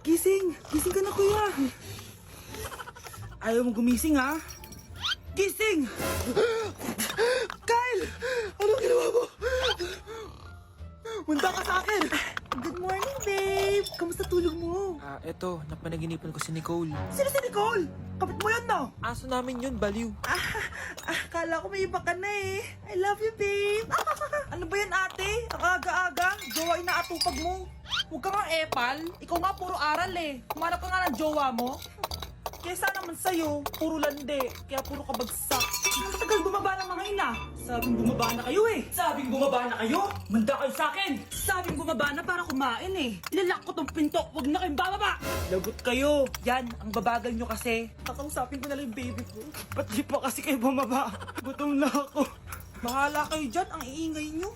Gising! Gising ka na, kuya! Ayaw mo gumising, ha? Gising! Kyle! Anong ginawa mo? Munda ka sa akin! Good morning, babe! Kamusta tulog mo? Eto, napanaginipan ko si Nicole. Sino si Nicole? Kapit mo yun, no? Aso namin yun, baliw. Kala ko may iba ka na eh. I love you, babe. Ano ba yan, ate? Ang aga-aga. Jowa inaatupag mo. Huwag ka nga epal. Ikaw nga puro aral eh. Kumanap ka nga ng jowa mo. Kesa naman sa'yo, puro lande. Kaya puro kabagsak. Ang tagal bumaba ng mga ina. Sabing bumaba na kayo eh. Sabing bumaba na kayo. Manda kayo sa akin. Sabing bumaba na para kumain eh. Ilalak ko tong pinto. Huwag na kayong bababa. Lagot kayo. Yan, ang babagal nyo kasi. Kakausapin ko na lang yung baby ko. Ba't di pa kasi kayo bumaba? Gutom na ako. Bahala kayo dyan. Ang iingay nyo.